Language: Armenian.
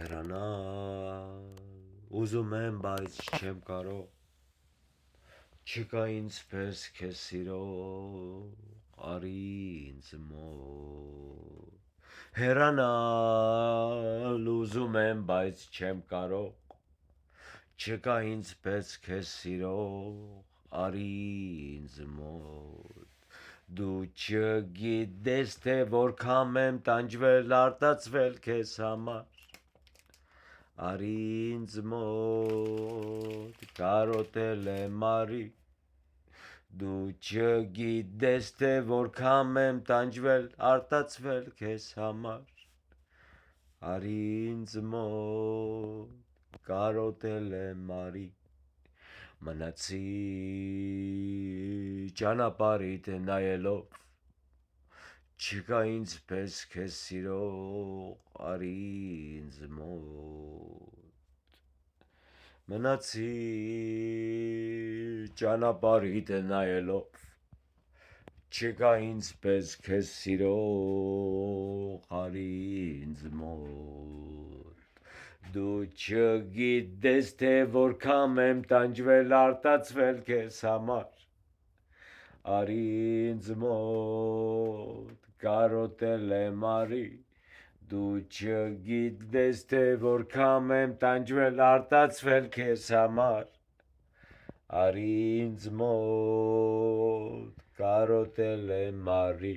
Հեռանալ ուզում եմ, բայց չեմ կարող, չկա ինձ պես քեզ սիրող, արի ինձ մոտ։ Հեռանալ ուզում եմ, բայց չեմ կարող, չկա ինձ պես քեզ սիրող, արի ինձ մոտ։ Դու չգիտես, թե որքան եմ տանջվել, արտացվել քեզ համար, արի ինձ մոտ, կարոտել եմ արի։ Դու չգիտես, թե որքան եմ տանջվել, արտացվել քեզ համար, արի ինձ մոտ, կարոտել եմ արի։ Մնացի ճանապարհիդ նայելով, չկա ինձ պես քեզ սիրող, արի ինձ մոտ։ Մնացի ճանապարհիդ նայելով, չկա ինձ պես քեզ սիրող, արի ինձ մոտ։ Դու չգիտես, թե որքան եմ տանջվել, արտացվել քեզ համար, արի ինձ մոտ, կարոտել եմ արի։ Դու չգիտես, թե որքան եմ տանջվել, արտացվել քեզ համար, արի ինձ մոտ, կարոտել եմ արի։